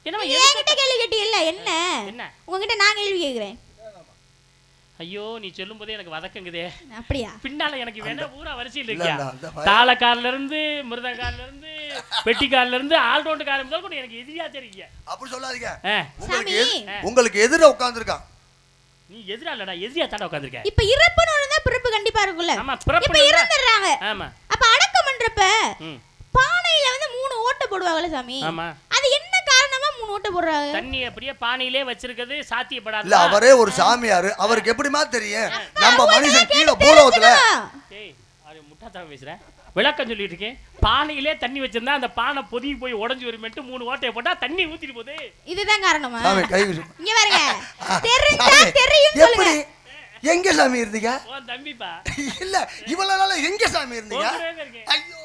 Speaker 3: என்னமா
Speaker 2: என்கிட்ட கேள்வி கேட்டீல்ல என்ன உங்ககிட்ட நான் கேள்வி கேக்குறேன்
Speaker 3: ஐயோ நீ சொல்லும் போதே எனக்கு வதக்குங்குதே
Speaker 2: அப்படியா
Speaker 3: பின்னால எனக்கு வேணா பூரா வரிசையில் இருக்கியா தாளக்காரல இருந்து மிருதங்காரல இருந்து பெட்டிக்காரல இருந்து ஆல்ரவுண்டுக்காரன் முதல் கூட எனக்கு எதிரியா தெரியுங்க
Speaker 1: அப்படி சொல்லாதீங்க
Speaker 2: சாமி
Speaker 1: உங்களுக்கு எதிர உட்கார்ந்திருக்கான்
Speaker 3: நீ எதிரா இல்லடா எதிரியா தாண்ட உட்கார்ந்திருக்க
Speaker 2: இப்ப இறப்புன்னு ஒண்ணு பிறப்பு கண்டிப்பா இருக்குல்ல
Speaker 3: ஆமா பிறப்பு
Speaker 2: இப்ப இறந்துறாங்க
Speaker 3: ஆமா
Speaker 2: அப்ப அடக்கம் பண்றப்ப பானையில வந்து 3 ஓட்டை போடுவாங்கல சாமி
Speaker 3: ஆமா
Speaker 2: அது என்ன காரணமா 3 ஓட்டை போடுறாங்க
Speaker 3: தண்ணி அப்படியே பானையிலே வச்சிருக்கிறது சாத்தியப்படாது
Speaker 1: இல்ல அவரே ஒரு சாமியாரு அவருக்கு எப்படிமா தெரியும் நம்ம மனுஷன் கீழ பூலோகத்துல
Speaker 3: ஏய் அது முட்டாள்தனம் பேசுறேன் விளக்கம் சொல்லிட்டு இருக்கேன் பானையிலே தண்ணி வச்சிருந்தா அந்த பானை பொதுங்கி போய் உடைஞ்சு வருமென்ட்டு 3 ஓட்டையை போட்டா தண்ணி ஊத்திட்டு போகுது
Speaker 2: இதுதான் காரணமா
Speaker 1: சாமி கை
Speaker 2: இங்க பாருங்க தெரிஞ்சா தெரியும் சொல்லுங்க
Speaker 1: எங்க சாமி இருந்தீங்க
Speaker 3: ஓ தம்பிப்பா
Speaker 1: இல்ல இவ்வளவு நாளா எங்க சாமி இருந்தீங்க
Speaker 3: இருக்கேன்
Speaker 1: ஐயோ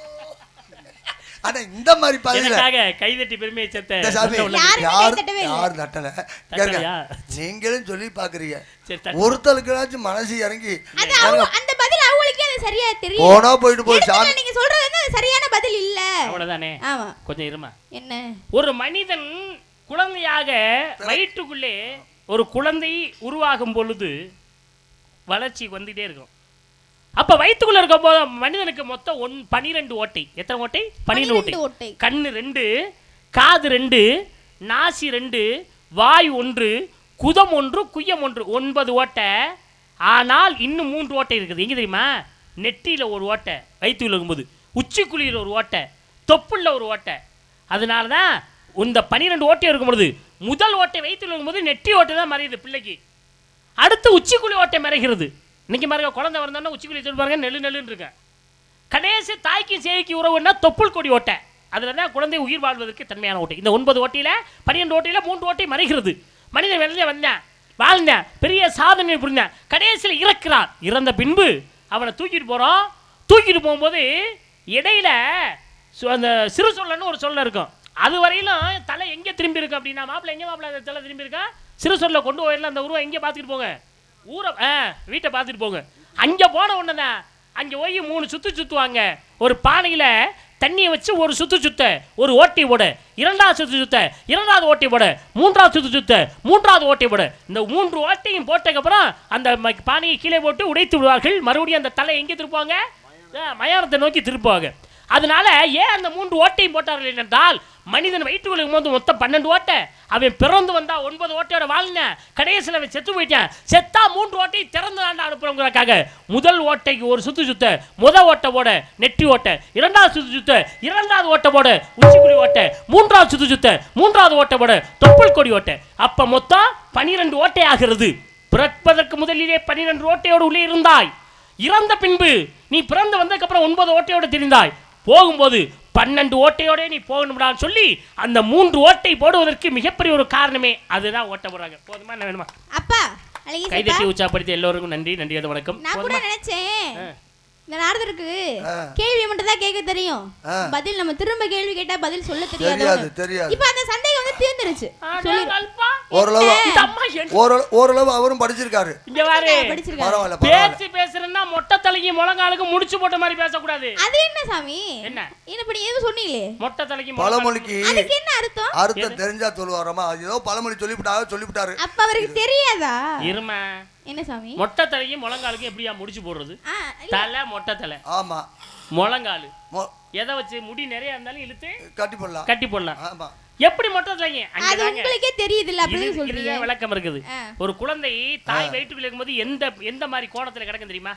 Speaker 1: அட இந்த மாதிரி பாருங்க
Speaker 3: எனக்காக கைதட்டி பெருமையை சேர்த்த
Speaker 1: சாமி யார் நட்டல
Speaker 3: தட்டலையா?
Speaker 1: நீங்களும் சொல்லி பாக்குறீங்க
Speaker 3: சரி
Speaker 1: ஒருத்தருக்குனாச்சும் மனசு இறங்கி
Speaker 2: அந்த பதில் அவங்களுக்கே அது சரியா தெரியும்
Speaker 1: போனா போயிட்டு போய் சாமி
Speaker 2: நீங்க சொல்றது வந்து அது சரியான பதில் இல்ல
Speaker 3: அவ்வளவுதானே
Speaker 2: ஆமா
Speaker 3: கொஞ்சம் இருமா
Speaker 2: என்ன
Speaker 3: ஒரு மனிதன் குழந்தையாக வயிற்றுக்குள்ளே ஒரு குழந்தை உருவாகும் பொழுது வளர்ச்சி வந்துட்டே இருக்கும் அப்ப வயிற்றுக்குள்ள இருக்கும் போது மனிதனுக்கு மொத்தம் 12 ஓட்டை எத்தனை ஓட்டை 12 ஓட்டை கண்ணு 2 காது 2 நாசி 2 வாய் 1 குதம் 1 குய்யம் 1 9 ஓட்டை ஆனால் இன்னும் 3 ஓட்டை இருக்குது எங்க தெரியுமா நெற்றியில ஒரு ஓட்டை வயிற்றுக்குள்ள இருக்கும்போது உச்சிக்குழியில் ஒரு ஓட்டை தொப்புள்ள ஒரு ஓட்டை அதனாலதான் இந்த 12 ஓட்டை இருக்கும் பொழுது முதல் ஓட்டை வயிற்றுக்குள்ள இருக்கும்போது நெற்றி ஓட்டை தான் மறையுது பிள்ளைக்கு அடுத்து உச்சிக்குழி ஓட்டை மறைகிறது இன்னைக்கு பாருங்க குழந்தை வந்தோன்னா உச்சிக்குழி சொல்லி பாருங்க நெல்லுன்னு இருக்க கடைசி தாய்க்கு சேய்க்கு உறவுன்னா தொப்புள் கொடி ஓட்டை அதில் தான் குழந்தை உயிர் வாழ்வதற்கு தன்மையான ஓட்டை இந்த 9 ஓட்டையில் 12 ஓட்டையில் 3 ஓட்டை மறைகிறது மனிதன் வெளியே வந்தேன் வாழ்ந்தேன் பெரிய சாதனை புரிந்தேன் கடைசியில் இறக்கிறான் இறந்த பின்பு அவனை தூக்கிட்டு போகிறோம் தூக்கிட்டு போகும்போது இடையில அந்த சிறு சொல்லன்னு ஒரு சொல்ல இருக்கும் அது வரையிலும் தலை எங்கே திரும்பி இருக்கு அப்படின்னா மாப்பிள்ளை எங்கே மாப்பிள்ளை தலை திரும்பி இருக்கா சிறு சொல்ல கொண்டு போயிடலாம் அந்த உருவம் எங்கே பார்த்துட்டு போங்க ஊரை வீட்டை பார்த்துட்டு போங்க அங்கே போன உடனே தான் அங்கே போய் 3 சுற்றுவாங்க ஒரு பானையில் தண்ணியை வச்சு ஒரு சுத்த ஒரு ஓட்டை போட இரண்டாவது சுத்த இரண்டாவது ஓட்டை போட மூன்றாவது சுத்த மூன்றாவது ஓட்டை போட இந்த 3 ஓட்டையும் போட்டதுக்கப்புறம் அந்த பானையை கீழே போட்டு உடைத்து விடுவார்கள் மறுபடியும் அந்த தலை எங்கே திருப்புவாங்க மயானத்தை நோக்கி திருப்புவாங்க அதனால ஏன் அந்த 3 ஓட்டையும் போட்டார்கள் என்றால் மனிதன் வயிற்றுக்குள்ள போது மொத்தம் 12 ஓட்டை அவன் பிறந்து வந்தா 9 ஓட்டையோட வாழ்ந்தேன் கடைசியில் அவன் செத்து போயிட்டான் செத்தா 3 ஓட்டை திறந்து ஆண்டு அனுப்புறவங்களுக்காக முதல் ஓட்டைக்கு ஒரு சுத்த முதல் ஓட்டை போட நெற்றி ஓட்டை இரண்டாவது சுத்த இரண்டாவது ஓட்டை போட உச்சிக்குழி ஓட்டை மூன்றாவது சுத்த மூன்றாவது ஓட்டை போட தொப்புள் கொடி ஓட்டை அப்ப மொத்தம் 12 ஓட்டை ஆகிறது பிறப்பதற்கு முதலிலே 12 ஓட்டையோடு உள்ளே இருந்தாய் இறந்த பின்பு நீ பிறந்து வந்ததுக்கு அப்புறம் 9 ஓட்டையோடு தெரிந்தாய் போகும்போது 12 ஓட்டையோட நீ போகணும்டான்னு சொல்லி அந்த 3 ஓட்டை போடுவதற்கு மிகப்பெரிய ஒரு காரணமே அதுதான் ஓட்டை போடுறாங்க போதுமா என்ன வேணுமா
Speaker 2: அப்பா
Speaker 3: கைதட்டி உற்சாகப்படுத்தி எல்லோருக்கும் நன்றி நன்றி வணக்கம்
Speaker 2: நான் கூட நினைச்சேன் இந்த நாரதருக்கு கேள்வி மட்டும் தான் கேட்க தெரியும் பதில் நம்ம திரும்ப கேள்வி கேட்டா பதில் சொல்ல தெரியாது இப்போ அந்த சந்தேகம் வந்து தீர்ந்துருச்சு
Speaker 1: ஓரளவு அவரும் படிச்சிருக்காரு
Speaker 3: இங்க பாரு
Speaker 1: படிச்சிருக்காரு
Speaker 3: பேசி பேசுறேன்னா மொட்டை தலைக்கு முழங்காலுக்கு முடிச்சு போட்ட மாதிரி பேசக்கூடாது
Speaker 2: அது என்ன சாமி என்ன இப்படி ஏதோ சொன்னீங்களே
Speaker 3: மொட்டை தலைக்கு
Speaker 1: பழமொழிக்கு
Speaker 2: அதுக்கு என்ன அர்த்தம்
Speaker 1: அர்த்தம் தெரிஞ்சா சொல்லுவாரமா ஏதோ பழமொழி சொல்லிவிட்டாரு
Speaker 2: அப்ப அவருக்கு தெரியாதா
Speaker 3: இருமா
Speaker 2: என்ன சாமி
Speaker 3: மொட்டை தலைக்கு முழங்காலுக்கு எப்படியா முடிச்சு போடுறது தலை மொட்டை தலை
Speaker 1: ஆமா
Speaker 3: முழங்காலு எதை வச்சு முடி நிறைய இருந்தாலும் இழுத்து கட்டி போடலாம்
Speaker 1: ஆமா
Speaker 3: எப்படி மொட்டை தலைங்க
Speaker 2: அது உங்களுக்கே தெரியுதுல்ல அப்படி சொல்றீங்க
Speaker 3: விளக்கம் இருக்குது ஒரு குழந்தை தாய் வயிற்றுக்குள்ள இருக்கும்போது எந்த மாதிரி கோணத்துல கிடக்கும் தெரியுமா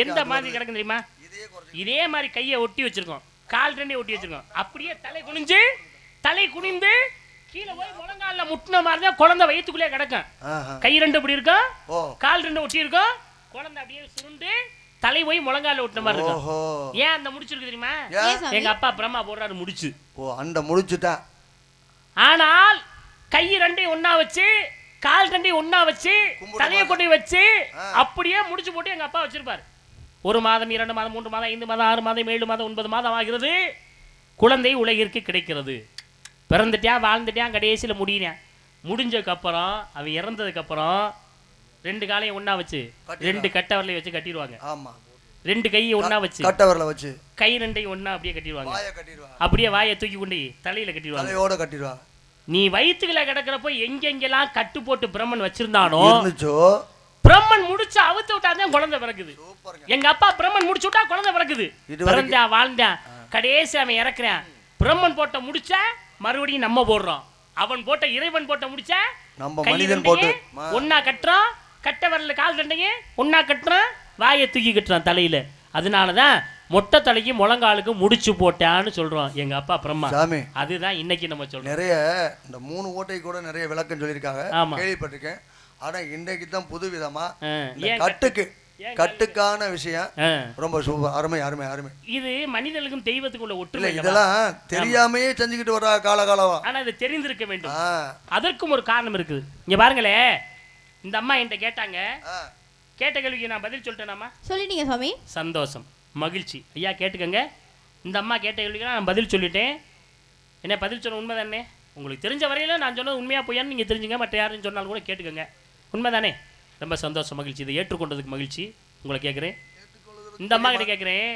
Speaker 3: எந்த மாதிரி கிடக்கும் தெரியுமா இதே மாதிரி கையை ஒட்டி வச்சிருக்கோம் கால் 2 ஒட்டி வச்சிருக்கோம் அப்படியே தலை குனிந்து கீழே போய் முழங்கால முட்டின மாதிரி தான் குழந்தை வயிற்றுக்குள்ளே கிடக்கும் கை 2 இப்படி இருக்கும் கால் 2 ஒட்டி இருக்கும் குழந்தை அப்படியே சுருண்டு தலை போய் முழங்கால ஒட்டின மாதிரி இருக்கும் ஏன் அந்த முடிச்சிருக்கு தெரியுமா எங்க அப்பா பிரம்மா போடுறாரு முடிச்சு
Speaker 1: அந்த முடிச்சுட்டா
Speaker 3: ஆனால் கை 2 ஒண்ணா வச்சு கால் தண்டி ஒண்ணா வச்சு தலையை கொண்டு வச்சு அப்படியே முடிச்சு போட்டு எங்க அப்பா வச்சிருப்பாரு. 1 மாதம் 2 மாதம் 3 மாதம் 5 மாதம் 6 மாதம் 7 மாதம் 9 மாதம் ஆகிறது. குழந்தை உலகிற்கு கிடைக்கிறது. பிறந்துட்டான், வாழ்ந்துட்டான், கடைசியில் முடிஞ்சதுக்கு அப்புறம் அவன் இறந்ததுக்கு அப்புறம் 2 காலையும் ஒண்ணா வச்சு 2 கட்டை வரலையும் வச்சு கட்டிடுவாங்க. ஆமா, 2 கையை ஒண்ணா வச்சு கட்டை வரல வச்சு கை 2ஐயும் ஒண்ணா அப்படியே கட்டிடுவாங்க. அப்படியே வாயை தூக்கி கொண்டு தலையில கட்டிடுவாங்க. தலையோட கட்டிடுவாங்க. நீ வயிற்றுல கிடக்கிறப்போ எங்கெங்கெல்லாம் கட்டு போட்டு பிரம்மன் வச்சிருந்தானோ பிரம்மன் முடிச்சு அவுத்து விட்டாதான் குழந்தை பிறக்குது. எங்க அப்பா பிரம்மன் முடிச்சு விட்டா குழந்தை பிறக்குது. பிறந்தான், வாழ்ந்தான், கடைசி அவன் இறக்குறான். பிரம்மன் போட்ட முடிச்ச மறுபடியும் நம்ம போடுறோம். அவன் போட்ட இறைவன் போட்ட முடிச்ச நம்ம மனிதன் போட்டு ஒன்னா கட்டுறோம். கட்ட வரல கால் தண்டைங்க ஒன்னா கட்டுறோம், வாயை தூக்கி கட்டுறான் தலையில. அதனாலதான் மொட்டை தலைக்கு முழங்காலுக்கு முடிச்சு போட்டான்னு சொல்றோம் எங்க அப்பா பிரம்மா. அதுதான் இன்னைக்கு நம்ம சொல்றோம். நிறைய இந்த 3 ஓட்டை கூட நிறைய விளக்கம் சொல்லியிருக்காங்க, கேள்விப்பட்டிருக்கேன். ஆனா இன்னைக்கு தான் புது விதமா கட்டுக்கான விஷயம் ரொம்ப சூப்பர், அருமை அருமை அருமை. இது மனிதனுக்கும் தெய்வத்துக்குள்ள ஒற்றுமை. இதெல்லாம் தெரியாமையே செஞ்சுக்கிட்டு வர காலகாலமா, ஆனா இது தெரிந்திருக்க வேண்டும். அதற்கும் ஒரு காரணம் இருக்குது. இங்க பாருங்களே, இந்த அம்மா என்கிட்ட கேட்டாங்க. கேட்ட கேள்விக்கு நான் பதில் சொல்லிட்டேனாமா? சொல்லிட்டீங்க சுவாமி. சந்தோஷம், மகிழ்ச்சி. ஐயா கேட்டுக்கங்க. இந்த அம்மா கேட்ட கேள்விக்கு நான் பதில் சொல்லிட்டேன். என்ன பதில் சொன்ன உண்மை தானே? உங்களுக்கு தெரிஞ்ச வரையில நான் சொன்னது உண்மையா பொய்யான்னு நீங்க தெரிஞ்சுங்க. மற்ற யாரும் சொன்னாலும் கூட கேட்டுக்கங்க. உண்மை தானே? ரொம்ப சந்தோஷம், மகிழ்ச்சி. இதை ஏற்றுக்கொண்டதுக்கு மகிழ்ச்சி. உங்களை கேட்குறேன், இந்த அம்மா கிட்ட கேட்குறேன்.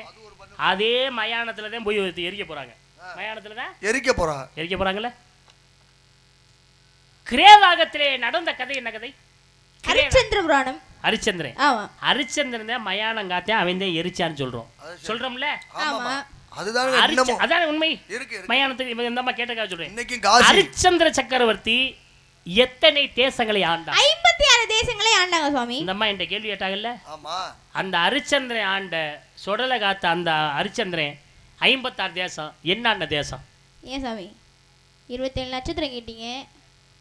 Speaker 3: அதே மயானத்துல தான் போய் எரிக்க போறாங்க. மயானத்துல தான் எரிக்க போறாங்கல்ல. கிரேதாகத்திலே நடந்த கதை என்ன கதை? ஹரிச்சந்திர புராணம். ஹரிச்சந்திரன், ஹரிச்சந்திரன் தான் மயானம் காத்தேன், அவன் தான் எரிச்சான்னு சொல்றோம்ல. அதான் உண்மை. மயானத்துக்கு இந்த அம்மா கேட்டக்கா சொல்றேன். ஹரிச்சந்திர சக்கரவர்த்தி எத்தனை தேசங்களை ஆண்டா? 56 தேசங்களை ஆண்டாங்க சுவாமி. இந்த அம்மா என்கிட்ட கேள்வி கேட்டாங்கல்ல. அந்த ஹரிச்சந்திரன் ஆண்ட சொடலை காத்த அந்த ஹரிச்சந்திரன் 56 தேசம் என்ன தேசம்? ஏன் சாமி 27 நட்சத்திரம் கேட்டீங்க,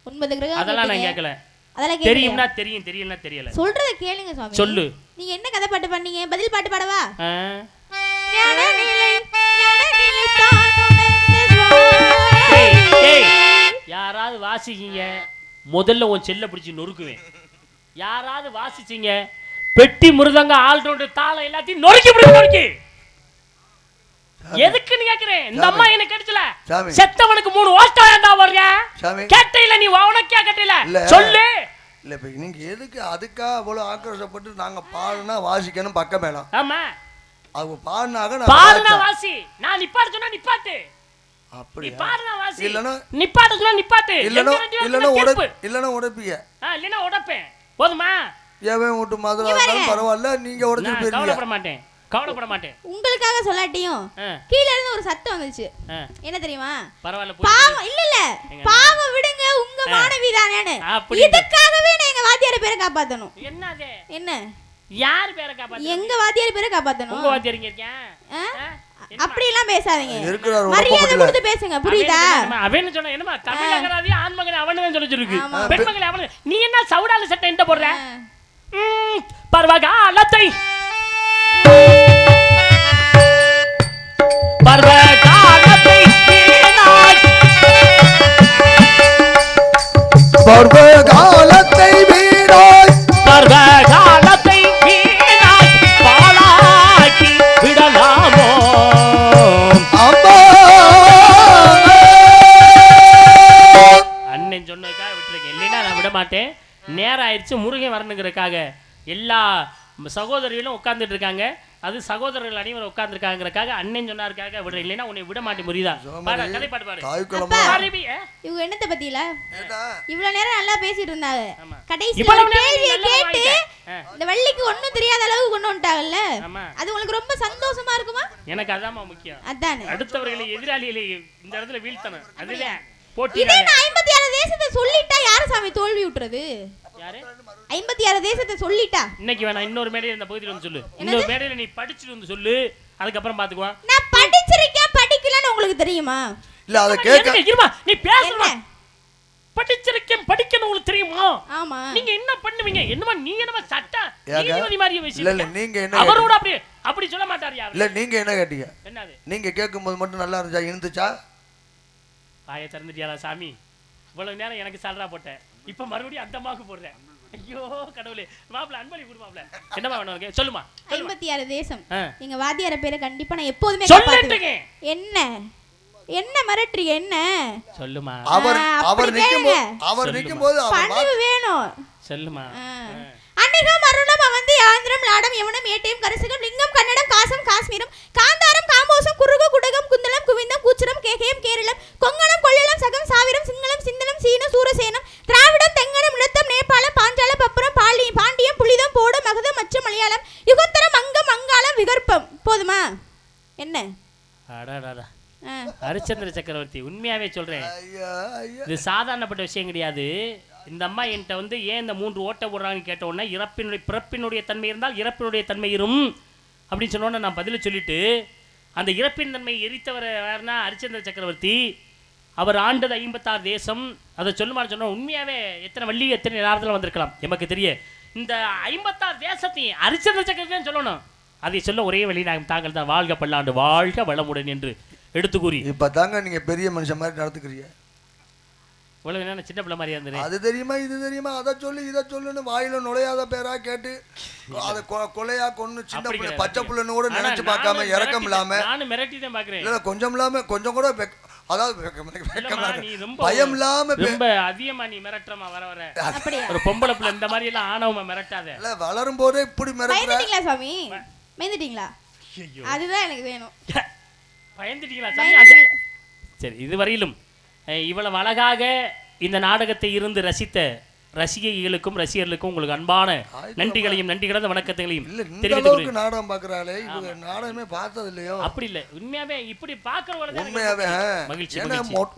Speaker 3: 9 கிரகம். அதெல்லாம் நான் கேட்கல. அதெல்லாம் தெரியும்னா தெரியும், தெரியலனா தெரியல. சொல்றத கேளுங்க சுவாமி. சொல்லு. நீங்க என்ன கதை பாட்டு பண்ணீங்க? பதில் பாட்டு பாடவா? யாராவது வாசிக்கீங்க, முதல்ல உன் செல்ல பிடிச்சி நொறுக்குவேன். யாராவது வாசிச்சீங்க, பெட்டி மிருதங்க ஆல்ரவுண்டர் தாளம் எல்லாத்தையும் நொறுக்கி. எதுக்குன்னு கேக்குறேன். இந்த அம்மா என்ன கேட்டுச்சல, செத்தவனுக்கு 3 ஓட்டா ஏண்டா வர்றியா? கேட்டையில நீ உனக்கே கேட்டையில சொல்லு. இல்ல இப்ப நீங்க எதுக்கு அதுக்கா அவ்வளவு ஆக்ரோஷப்பட்டு நாங்க பாடுனா வாசிக்கணும் பக்கம் மேலாம். ஆமா, அவங்க பாடுனாக நான் பாடுனா வாசி. நான் நிப்பாட்டு சொன்னா நிப்பாட்டு. அப்படி பாடுனா வாசி. இல்லனா நிப்பாட்டு சொன்னா நிப்பாட்டு. இல்லனா உடைப்பிய. இல்லனா உடைப்பேன். போதுமா? ஏவன் விட்டு மதுரை பரவாயில்ல, நீங்க உடைச்சு போறீங்க. கவலைப்பட மாட்டேன். உங்களுக்காக சொல்லாட்டியும் கீழ இருந்து ஒரு சத்தம் வந்துச்சு. என்ன தெரியுமா? பரவாயில்ல, பாவம் இல்ல பாவம் விடுங்க, உங்க மாணவி தானேன்னு. இதுக்காகவே நான் எங்க வாத்தியார் பேரை காப்பாத்தணும். என்னது? என்ன யார் பேரை காப்பாத்தணும்? எங்க வாத்தியார் பேரை காப்பாத்தணும். உங்க வாத்தியார் இங்க இருக்கேன். அப்படி எல்லாம் பேசாதீங்க, மரியாதை கொடுத்து பேசுங்க, புரியுதா? அவன் சொன்னா என்னமா தமிழகராதி ஆண்மகன் அவனே சொல்லிருக்கு, பெண்மகன் அவனே. நீ என்ன சவுடால சட்டை என்ன போடுற? பர்வகாலத்தை பர்வகாலத்தை வீணாய், பர்வகாலத்தை வீணாய், பர்வகாலத்தை வீணாய் பாலாக்கி விடலாமோ? அண்ணன் சொன்னதுக்காக விட்டுருக்கேன், இல்லைன்னா நான் விட மாட்டேன். நேரம் ஆயிடுச்சு, முருகன் வரணுங்கிறதுக்காக எல்லா சகோதரிகளும் உட்கார்ந்துட்டு இருக்காங்க. அது சகோதரர்கள் அனைவரும் உட்கார்ந்துருக்காங்கிறதுக்காக அண்ணன் சொன்னாருக்காக விடுற, இல்லைன்னா உன்னை விட மாட்டேன், புரியுதா? கதை பாட்டு பாரு. இவங்க என்னத்தை பத்தியில இவ்வளவு நேரம் நல்லா பேசிட்டு இருந்தாங்க, கடைசியில கேள்வியை கேட்டு இந்த வள்ளிக்கு ஒண்ணும் தெரியாத அளவுக்கு கொண்டு வந்துட்டாங்கல்ல. அது உங்களுக்கு ரொம்ப சந்தோஷமா இருக்குமா? எனக்கு அதான் முக்கியம். அதானே அடுத்தவர்களை எதிராளிகளை இந்த இடத்துல வீழ்த்தணும். அதுதான் போட்டி. இதே 56 தேசத்தை சொல்லிட்டா யாரு சாமி தோல்வி விட்டுறது? யாரு 56 தேசத்தை சொல்லிட்டா? இன்னைக்கு வேணா, இன்னொரு மேடையில இந்த பகுதியில வந்து சொல்லு. இன்னொரு மேடையில நீ படிச்சிட்டு வந்து சொல்லு, அதுக்கு அப்புறம் பாத்துக்குவோம். நான் படிச்சிருக்கேன் படிக்கலன்னு உங்களுக்கு தெரியுமா? இல்ல அத கேக்க இருமா, நீ பேசுமா. படிச்சிருக்கேன் படிக்கணும் உங்களுக்கு தெரியுமா? ஆமா. நீங்க என்ன பண்ணுவீங்க? என்னமா நீ என்னமா சட்ட நீதிபதி மாதிரி பேசுறீங்க? இல்ல நீங்க என்ன அவரோட அப்படி சொல்ல மாட்டாரியா? இல்ல நீங்க என்ன கேட்டீங்க? என்னது? நீங்க கேக்கும்போது மட்டும் நல்லா இருந்துச்சா? வாயை திறந்துட்டியாடா சாமி? இவ்வளவு நேரம் எனக்கு சல்றா போட்டேன். இப்ப மறுபடியும் அந்த அம்மாவுக்கு போடுறேன். ஐயோ கடவுளே. மாப்பிள்ள அன்பளி கொடு மாப்பிள்ள. என்னமா வேணும் சொல்லுமா.
Speaker 2: 56 தேசம். எங்க வாத்தியார பேரை கண்டிப்பா நான் எப்போதுமே
Speaker 3: சொல்லிட்டேன்.
Speaker 2: என்ன மிரட்டறீங்க என்ன?
Speaker 3: சொல்லுமா.
Speaker 1: அவர் நிக்கும்போது
Speaker 2: பணிவு வேணும்.
Speaker 3: சொல்லுமா.
Speaker 2: அன்னிகம் அருணம் அவந்தி ஆந்திரம் லாடம் யவனம் ஏட்டியம் கரசகம் லிங்கம் கன்னடம் காசம் காஷ்மீரம் காந்தாரம் காம்போசம் குருகு குடகம் குந்தலம் குவிந்தம் கூச்சரம் கேகயம் கேரளம் கொங்கணம் கொள்ளலம் சகம் சாவிரம் சிங்களம் சிந்தனம் சீன சூரசேனம் திராவிடம் தெங்கணம் நிலத்தம் நேபாளம் பாஞ்சால பப்புரம் பாண்டியம் புலிதம் போடம் மகதம் மச்சம் மலையாளம் யுகந்தரம் அங்கம் மங்காளம் விகற்பம். போதுமா என்ன?
Speaker 3: அடடடா. ஹரிச்சந்திர சக்கரவர்த்தி உண்மையாவே சொல்றேன், இது சாதாரணப்பட்ட விஷயம் கிடையாது. இந்த அம்மா என்கிட்ட வந்து ஏன் இந்த 3 ஓட்டை போடுறாங்கன்னு கேட்ட உடனே பிறப்பினுடைய தன்மை இருந்தால் இறப்பினுடைய தன்மை இரும் அப்படின்னு சொன்னோன்னே நான் பதில சொல்லிட்டு, அந்த இறப்பின் தன்மை எரித்தவர் யாருன்னா ஹரிச்சந்திர சக்கரவர்த்தி. அவர் ஆண்டது 56 தேசம். அதை சொல்லுமான்னு சொன்னோம். உண்மையாவே எத்தனை வள்ளி எத்தனை நேரத்தில் வந்திருக்கலாம் எமக்கு தெரிய. இந்த 56 தேசத்தையும் ஹரிச்சந்திர சக்கரவர்த்தி சொல்லணும். அதை சொல்ல ஒரே வழி தாங்கள் தான். வாழ்க பல்லாண்டு வாழ்க வளமுடன் என்று எடுத்து கூறி
Speaker 1: இப்ப தாங்க நீங்க பெரிய மனுஷன் மாதிரி நடத்துக்கிறீங்க.
Speaker 3: இவ்வளவு நேரம் சின்ன பிள்ளை மாதிரியா இருந்தது.
Speaker 1: அது தெரியுமா இது தெரியுமா அதை சொல்லு இதை சொல்லுன்னு வாயில நுழையாத பேரா கேட்டு அதை கொலையா கொன்னு சின்ன பிள்ளை பச்சை பிள்ளைன்னு கூட நினைச்சு பார்க்காம இறக்கம் இல்லாம
Speaker 3: நானும் மிரட்டி தான் பாக்குறேன்.
Speaker 1: இல்ல கொஞ்சம் இல்லாம கொஞ்சம் கூட அதாவது பயம் இல்லாம
Speaker 3: ரொம்ப அதிகமா நீ மிரட்டமா வர வர ஒரு பொம்பளை பிள்ளை இந்த மாதிரி எல்லாம் ஆணவமா மிரட்டாத.
Speaker 1: இல்ல வளரும் போதே இப்படி
Speaker 2: மிரட்டுறீங்களா சாமி? பயந்துட்டீங்களா? அதுதான் எனக்கு வேணும்.
Speaker 3: பயந்துட்டீங்களா சாமி? சரி, இதுவரையிலும் இவ்வளவு அழகாக இந்த நாடகத்தை இருந்து ரசித்த ரசிகைகளுக்கும் ரசிகர்களுக்கும் உங்களுக்கு அன்பான நன்றிகளையும் நன்றி கலந்த வணக்கங்களையும்
Speaker 1: தெரிவித்துக் நாடகம் பாக்குறாளே இவங்க நாடகமே பார்த்தது இல்லையோ.
Speaker 3: அப்படி இல்ல, உண்மையாவே இப்படி பாக்குறவங்க
Speaker 1: உண்மையாவே
Speaker 3: மகிழ்ச்சி.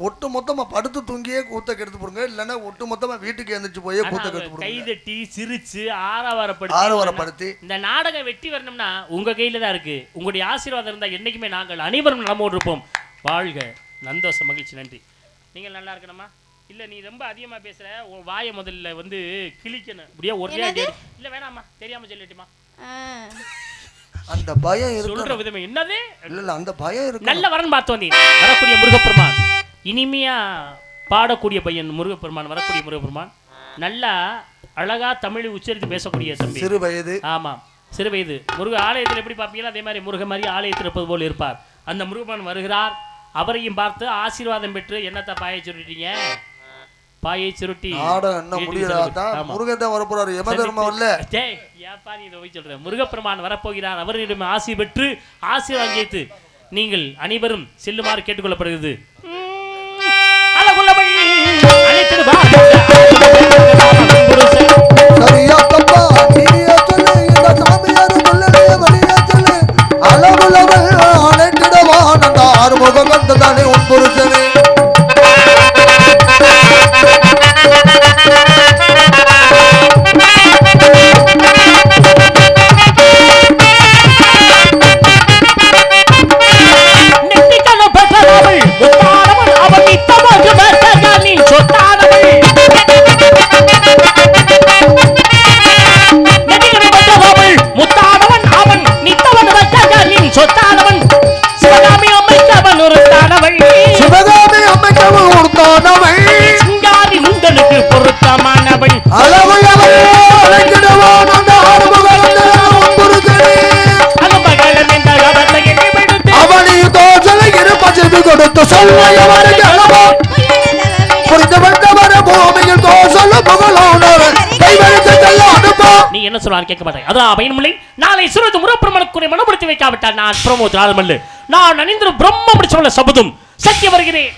Speaker 1: ஒட்டு மொத்தமா படுத்து தூங்கியே கூத்த கெடுத்து போடுங்க, இல்லன்னா ஒட்டு மொத்தமா வீட்டுக்கு எழுந்திரிச்சு போய் கூத்த கெடுத்து போடுங்க.
Speaker 3: கைதட்டி சிரிச்சு ஆரவாரப்படுத்தி இந்த நாடகம் வெற்றி வரணும்னா உங்க கையில தான் இருக்கு. உங்களுடைய ஆசீர்வாதம் இருந்தா என்னைக்குமே நாங்கள் அனைவரும் நம்மோடு இருப்போம். வாழ்க. சந்தோஷம், மகிழ்ச்சி, நன்றி. நீங்கள் நல்லா இருக்கணுமா? இல்ல நீ ரொம்ப அதிகமா பேசுற, உன் வாயை முதல்ல வந்து கிழிக்கணும். அப்படியே ஒரே இல்ல வேணாமா, தெரியாம சொல்லிட்டுமா.
Speaker 1: அந்த பயம் இருக்கு.
Speaker 3: சொல்ற விதமே என்னது?
Speaker 1: இல்ல அந்த பயம் இருக்கு.
Speaker 3: நல்ல வரன் பார்த்து வந்தீங்க. வரக்கூடிய முருகப்பெருமான் இனிமையா பாடக்கூடிய பையன் முருகப்பெருமான். வரக்கூடிய முருகப்பெருமான் நல்லா அழகா தமிழ் உச்சரித்து பேசக்கூடிய தம்பி.
Speaker 1: சிறு வயது.
Speaker 3: ஆமா, சிறு வயது. முருக ஆலயத்தில் எப்படி பார்ப்பீங்களோ அதே மாதிரி முருக மாதிரி ஆலயத்தில் இருப்பது போல் இருப்பார். அந்த முருகப்பெருமான் வருகிறார். அவரையும் பார்த்து ஆசீர்வாதம் பெற்று என்னத்த பாயை சுருட்டிட்டீங்க? பாயை சுருட்டி
Speaker 1: முருகன் வரப்போறாரு. யமதர்மம் இல்ல.
Speaker 3: ஏப்பா நீ இதை போய் சொல்ற? முருகப்பெருமான் வரப்போகிறார். அவரிடம் ஆசி பெற்று ஆசீர்வாதம் செய்து நீங்கள் அனைவரும் செல்லுமாறு கேட்டுக்கொள்ளப்படுகிறது. நீ என்ன சொல்றாரு கேட்க மாட்டேன். அதான் பயனுமில்லை. நாளை சுரது முருகப்பெருமானுக்கு மனப்படுத்தி வைக்காவிட்டால் நான் பிரமோத் நாளமல்ல. நான் அணிந்திரு பிரம்ம முடிச்சவள சபதம் சத்திய வருகிறேன்.